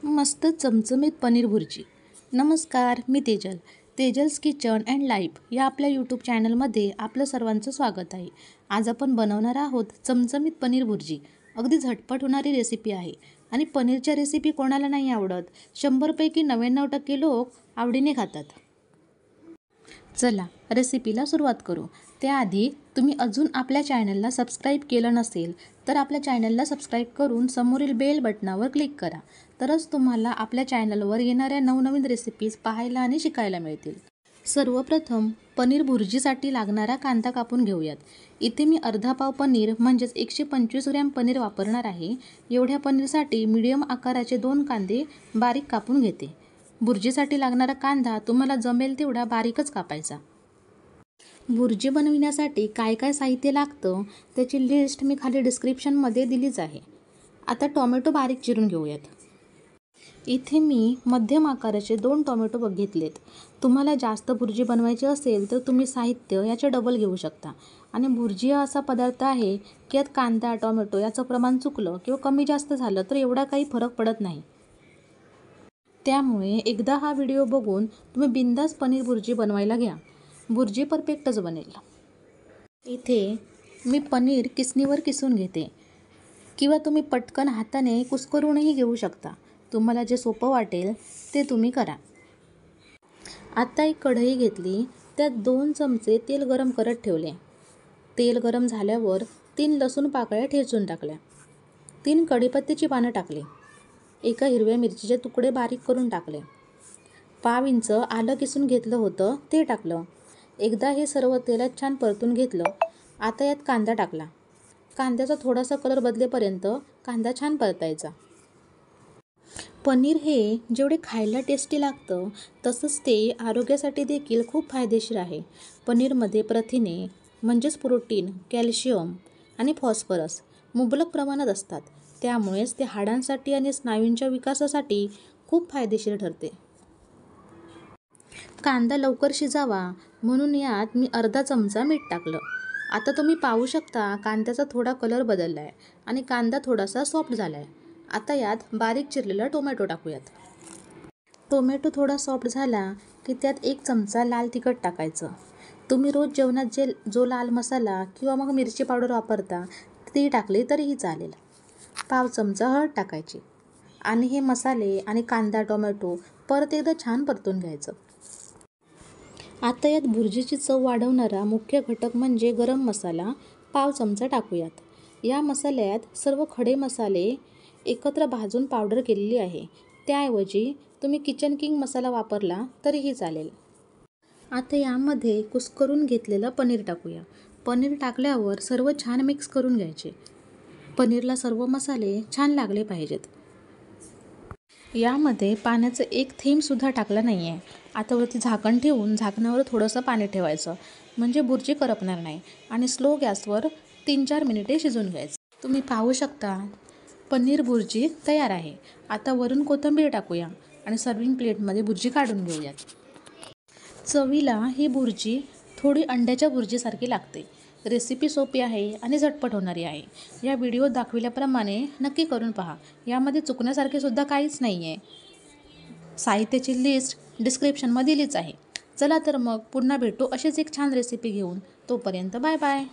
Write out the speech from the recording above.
मस्त चमचमीत पनीर भुर्जी. नमस्कार, मी तेजल. तेजल्स किचन अँड लाईफ या आपल्या यूट्यूब चॅनलमध्ये आपलं सर्वांचं स्वागत आहे. आज आपण बनवणार आहोत चमचमीत पनीर भुर्जी. अगदी झटपट होणारी रेसिपी आहे आणि पनीरच्या रेसिपी कोणाला नाही आवडत. 100 पैकी 99% लोक आवडीने खातात. चला रेसिपीला सुरुवात करू. त्याआधी तुम्ही अजून आपल्या चॅनलला सबस्क्राईब केलं नसेल तर आपल्या चॅनलला सबस्क्राईब करून समोरील बेल बटनावर क्लिक करा. तरच तुम्हाला आपल्या चॅनलवर येणाऱ्या नवनवीन रेसिपीज पाहायला आणि शिकायला मिळतील. सर्वप्रथम पनीर भुर्जीसाठी लागणारा कांदा कापून घेऊयात. इथे मी अर्धा पाव पनीर म्हणजेच 125 ग्रॅम पनीर वापरणार आहे. एवढ्या पनीरसाठी मीडियम आकाराचे 2 कांदे बारीक कापून घेते. भुर्जीसाठी लागणारा कांदा तुम्हाला जमेल तेवढा बारीकच कापायचा. भुर्जी बनविण्यासाठी काय काय साहित्य लागतं त्याची लिस्ट मी खाली डिस्क्रिप्शनमध्ये दिलीच आहे. आता टोमॅटो बारीक चिरून घेऊयात. इथे मी मध्यम आकाराचे 2 टोमॅटो घेतलेत. तुम्हाला जास्त भुर्जी बनवायची असेल तर तुम्ही साहित्य याचे डबल घेऊ शकता. आणि भुर्जी हा असा पदार्थ आहे की यात कांदा टोमॅटो याचं प्रमाण चुकलं किंवा कमी जास्त झालं तर एवढा काही फरक पडत नाही. त्यामुळे एकदा हा व्हिडिओ बघून तुम्ही बिंदास पनीर भुर्जी बनवायला घ्या. भुर्जी परफेक्टच बनेल. इथे मी पनीर किसणीवर किसून घेते किंवा तुम्ही पटकन हाताने कुस्करूनही घेऊ शकता. तुम्हाला जे सोपं वाटेल ते तुम्ही करा. आता एक कढई घेतली, त्यात 2 चमचे तेल गरम करत ठेवले. तेल गरम झाल्यावर 3 लसूण पाकळ्या ठेचून टाकल्या. 3 कढीपत्त्याची पानं टाकली. 1 हिरव्या मिरचीचे तुकडे बारीक करून टाकले. पाव इंच आलं किसून घेतलं होतं ते टाकलं. एकदा हे सर्व तेलात छान परतून घेतलं. आता यात कांदा टाकला. कांद्याचा थोडासा कलर बदलेपर्यंत कांदा छान परतायचा. पनीर हे जेवढे खायला टेस्टी लागतं तसंच ते आरोग्यासाठी देखील खूप फायदेशीर आहे. पनीरमध्ये प्रथिने म्हणजेच प्रोटीन, कॅल्शियम आणि फॉस्फरस मुबलक प्रमाणात असतात. त्यामुळेच ते हाडांसाठी आणि स्नायूंच्या विकासासाठी खूप फायदेशीर ठरते. कांदा लवकर शिजावा म्हणून यात मी अर्धा चमचा मीठ टाकलं. आता तुम्ही पाहू शकता कांद्याचा थोडा कलर बदलला आहे आणि कांदा थोडासा सॉफ्ट झाला आहे. आता यात बारीक चिरलेला टोमॅटो टाकूयात. टोमॅटो थोडा सॉफ्ट झाला की त्यात 1 चमचा लाल तिखट टाकायचं. तुम्ही रोज जेवणात जो लाल मसाला किंवा मग मिरची पावडर वापरता ती टाकली तरीही चालेल. पाव चमचा हळद टाकायची आणि हे मसाले आणि कांदा टोमॅटो परत एकदा छान परतून घ्यायचं. आता यात भुर्जीची चव वाढवणारा मुख्य घटक म्हणजे गरम मसाला पाव चमचा टाकूयात. या मसाल्यात सर्व खडे मसाले एकत्र भाजून पावडर केलेली आहे. त्याऐवजी तुम्ही किचन किंग मसाला वापरला तरीही चालेल. आता यामध्ये कुस्करून घेतलेलं पनीर टाकूया. पनीर टाकल्यावर सर्व छान मिक्स करून घ्यायचे. पनीरला सर्व मसाले छान लागले पाहिजेत. यामध्ये पाण्याचं 1 थेंबसुद्धा टाकला नाही आहे. आता वरती झाकण ठेवून झाकणावर थोडंसं पाणी ठेवायचं म्हणजे भुर्जी करपणार नाही आणि स्लो गॅसवर 3-4 मिनिटे शिजवून घ्यायचं. तुम्ही पाहू शकता पनीर भुर्जी तयार आहे. आता वरून कोथिंबीर टाकूया आणि सर्विंग प्लेटमध्ये भुर्जी काढून घेऊयात. चवीला ही भुर्जी थोडी अंड्याच्या भुर्जीसारखी लागते. रेसिपी सोपी आहे आणि झटपट होणारी आहे. या व्हिडिओत दाखविल्याप्रमाणे नक्की करून पहा. यामध्ये चुकण्यासारखे सुद्धा काहीच नाही आहे. साहित्याची लिस्ट डिस्क्रिप्शनमध्ये दिलीच आहे. चला तर मग पुन्हा भेटू अशीच एक छान रेसिपी घेऊन. तोपर्यंत बाय बाय.